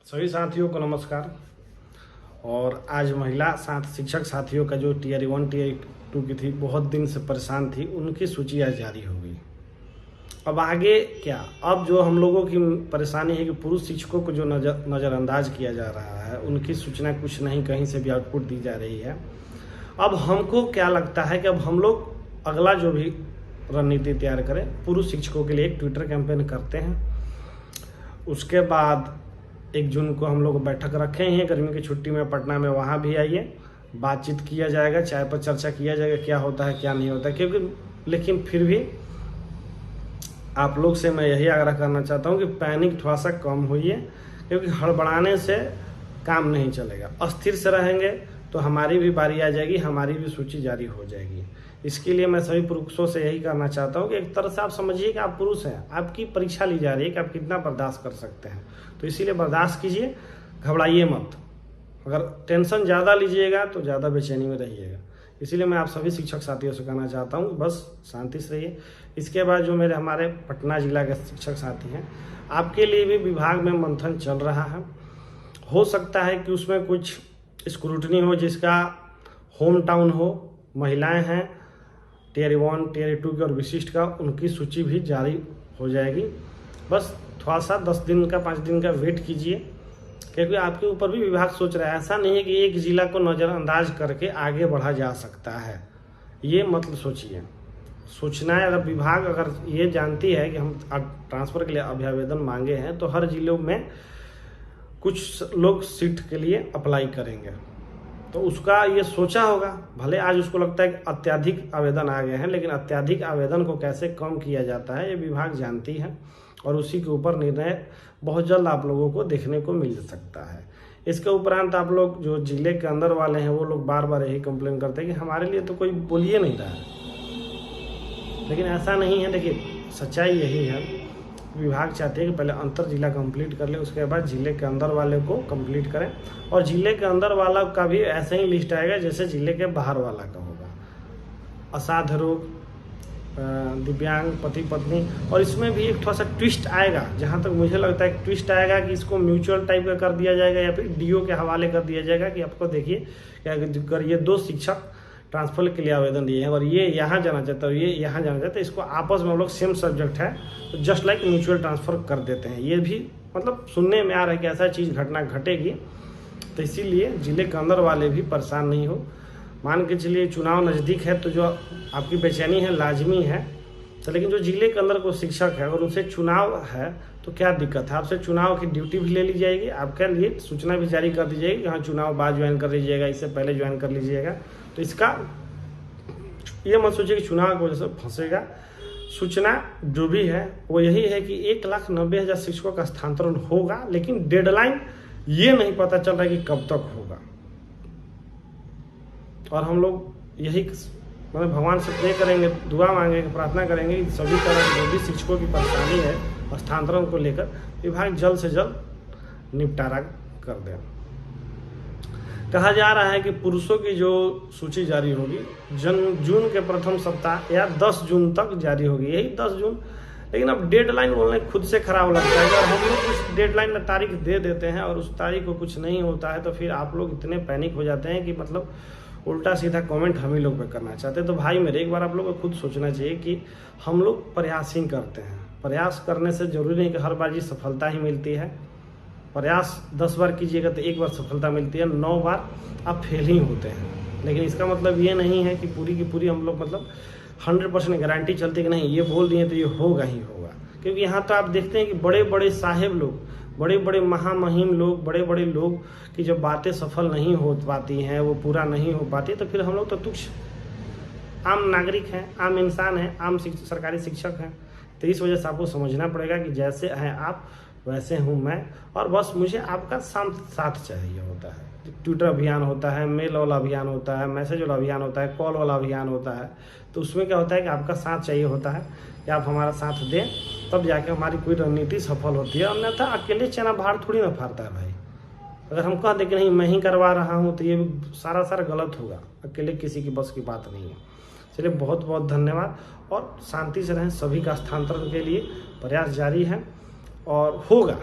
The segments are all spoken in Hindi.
सभी साथियों को नमस्कार। और आज महिला शिक्षक साथियों का जो टीयर 1 टीयर 2 की थी, बहुत दिन से परेशान थी, उनकी सूची आज जारी हो गई। अब आगे क्या? अब जो हम लोगों की परेशानी है कि पुरुष शिक्षकों को जो नज़रअंदाज किया जा रहा है, उनकी सूचना कुछ नहीं कहीं से भी आउटपुट दी जा रही है। अब हमको क्या लगता है कि अब हम लोग अगला जो भी रणनीति तैयार करें, पुरुष शिक्षकों के लिए एक ट्विटर कैंपेन करते हैं। उसके बाद 1 जून को हम लोग बैठक रखे हैं गर्मी की छुट्टी में पटना में, वहाँ भी आइए, बातचीत किया जाएगा, चाय पर चर्चा किया जाएगा क्या होता है क्या नहीं होता है। क्योंकि लेकिन फिर भी आप लोग से मैं यही आग्रह करना चाहता हूँ कि पैनिक थोड़ा सा कम होइए, क्योंकि हड़बड़ाने से काम नहीं चलेगा। अस्थिर से रहेंगे तो हमारी भी बारी आ जाएगी, हमारी भी सूची जारी हो जाएगी। इसके लिए मैं सभी पुरुषों से यही करना चाहता हूँ कि एक तरह से आप समझिए कि आप पुरुष हैं, आपकी परीक्षा ली जा रही है कि आप कितना बर्दाश्त कर सकते हैं। तो इसीलिए बर्दाश्त कीजिए, घबराइए मत। अगर टेंशन ज़्यादा लीजिएगा तो ज़्यादा बेचैनी में रहिएगा। इसीलिए मैं आप सभी शिक्षक साथियों से कहना चाहता हूँ कि बस शांति से रहिए। इसके बाद जो हमारे पटना जिला के शिक्षक साथी हैं, आपके लिए भी विभाग में मंथन चल रहा है। हो सकता है कि उसमें कुछ स्क्रूटनी हो, जिसका होम टाउन हो, महिलाएं हैं, टीयर 1 टीयर 2 की और विशिष्ट का, उनकी सूची भी जारी हो जाएगी। बस थोड़ा सा 10 दिन का 5 दिन का वेट कीजिए, क्योंकि आपके ऊपर भी विभाग सोच रहा है। ऐसा नहीं है कि एक जिला को नज़रअंदाज करके आगे बढ़ा जा सकता है, ये मतलब सोचिए। सूचनाएं अगर विभाग अगर ये जानती है कि हम ट्रांसफ़र के लिए अभ्यावेदन मांगे हैं, तो हर जिलों में कुछ लोग सीट के लिए अप्लाई करेंगे, तो उसका ये सोचा होगा। भले आज उसको लगता है कि अत्यधिक आवेदन आ गए हैं, लेकिन अत्यधिक आवेदन को कैसे कम किया जाता है ये विभाग जानती है, और उसी के ऊपर निर्णय बहुत जल्द आप लोगों को देखने को मिल सकता है। इसके उपरांत आप लोग जो जिले के अंदर वाले हैं, वो लोग बार बार यही कंप्लेन करते हैं कि हमारे लिए तो कोई बोलिए नहीं रहा है, लेकिन ऐसा नहीं है। देखिए, सच्चाई यही है, विभाग चाहते हैं कि पहले अंतर जिला कंप्लीट कर ले, उसके बाद जिले के अंदर वाले को कंप्लीट करें। और जिले के अंदर वाला का भी ऐसे ही लिस्ट आएगा जैसे जिले के बाहर वाला का होगा। असाध्य रोग, दिव्यांग, पति पत्नी, और इसमें भी एक थोड़ा सा ट्विस्ट आएगा। जहाँ तक मुझे लगता है ट्विस्ट आएगा कि इसको म्यूचुअल टाइप का कर दिया जाएगा, या फिर डीओ के हवाले कर दिया जाएगा कि आपको देखिए कि अगर ये 2 शिक्षक ट्रांसफर के लिए आवेदन दिए हैं और ये यहाँ जाना चाहता है और ये यहाँ जाना चाहता है, इसको आपस में हम लोग सेम सब्जेक्ट है तो जस्ट लाइक म्यूचुअल ट्रांसफ़र कर देते हैं। ये भी मतलब सुनने में आ रहा है कि ऐसा चीज़ घटना घटेगी, तो इसीलिए जिले के अंदर वाले भी परेशान नहीं हो। मान के चलिए चुनाव नज़दीक है तो जो आपकी बेचैनी है लाजमी है, तो लेकिन जो जिले के अंदर को शिक्षक है और उनसे चुनाव है तो क्या दिक्कत है? आपसे चुनाव की ड्यूटी भी ले ली जाएगी, आपके लिए सूचना भी जारी कर दी जाएगी कि हाँ चुनाव बाद ज्वाइन कर लीजिएगा, इससे पहले ज्वाइन कर लीजिएगा। तो इसका ये मत सोचिए कि चुनाव की वजह से फंसेगा। सूचना जो भी है वो यही है कि 1,90,000 शिक्षकों का स्थानांतरण होगा, लेकिन डेडलाइन ये नहीं पता चल रहा है कि कब तक होगा। और हम लोग यही मतलब भगवान से प्रे करेंगे, दुआ मांगेंगे, प्रार्थना करेंगे कि सभी तरह की जो भी शिक्षकों की परेशानी है स्थानांतरण को लेकर विभाग जल्द से जल्द निपटारा कर दें। कहा जा रहा है कि पुरुषों की जो सूची जारी होगी जून के प्रथम सप्ताह या 10 जून तक जारी होगी, यही 10 जून। लेकिन अब डेडलाइन बोलने खुद से खराब लगता है। अगर हम लोग उस डेडलाइन में तारीख दे देते हैं और उस तारीख को कुछ नहीं होता है, तो फिर आप लोग इतने पैनिक हो जाते हैं कि मतलब उल्टा सीधा कमेंट हम ही लोग पे करना चाहते हैं। तो भाई मेरे, एक बार आप लोग को खुद सोचना चाहिए कि हम लोग प्रयास ही करते हैं। प्रयास करने से जरूरी नहीं कि हर बार ये सफलता ही मिलती है। प्रयास 10 बार कीजिएगा तो 1 बार सफलता मिलती है, 9 बार आप फेल ही होते हैं। लेकिन इसका मतलब ये नहीं है कि पूरी की पूरी हम लोग मतलब 100% गारंटी चलती कि नहीं ये बोल दिए तो ये होगा ही होगा। क्योंकि यहाँ तो आप देखते हैं कि बड़े बड़े साहेब लोग, बड़े बड़े महामहिम लोग, बड़े बड़े लोग की जब बातें सफल नहीं हो पाती हैं, वो पूरा नहीं हो पाती, तो फिर हम लोग तो तुच्छ आम नागरिक हैं, आम इंसान हैं, आम सरकारी शिक्षक हैं। तो इस वजह से आपको समझना पड़ेगा कि जैसे हैं आप वैसे हूँ मैं, और बस मुझे आपका साथ चाहिए होता है। ट्विटर अभियान होता है, मेल वाला अभियान होता है, मैसेज वाला अभियान होता है, कॉल वाला अभियान होता है। तो उसमें क्या होता है कि आपका साथ चाहिए होता है कि आप हमारा साथ दें, तब जाके हमारी कोई रणनीति सफल होती है। अन्यथा अकेले चना बाहर थोड़ी ना फाड़ता है भाई। अगर हम कह दें कि नहीं मैं ही करवा रहा हूँ, तो ये सारा गलत होगा। अकेले किसी की बस की बात नहीं है। चलिए, बहुत बहुत धन्यवाद, और शांति से रहें। सभी का स्थानांतरण के लिए प्रयास जारी है और होगा।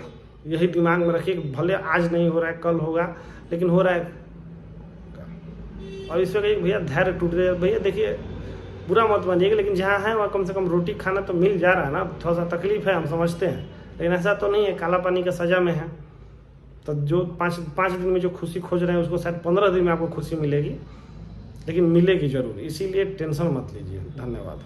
यही दिमाग में रखिए कि भले आज नहीं हो रहा है, कल होगा, लेकिन हो रहा है। और इसमें कहीं भैया धैर्य टूट जाए, भैया देखिए बुरा मत मानिएगा, लेकिन जहाँ है वहाँ कम से कम रोटी खाना तो मिल जा रहा है ना। थोड़ा सा तकलीफ है, हम समझते हैं, लेकिन ऐसा तो नहीं है काला पानी का सजा में है। तो जो पाँच दिन में जो खुशी खोज रहे हैं उसको शायद 15 दिन में आपको खुशी मिलेगी, लेकिन मिलेगी जरूर। इसीलिए टेंशन मत लीजिए। धन्यवाद।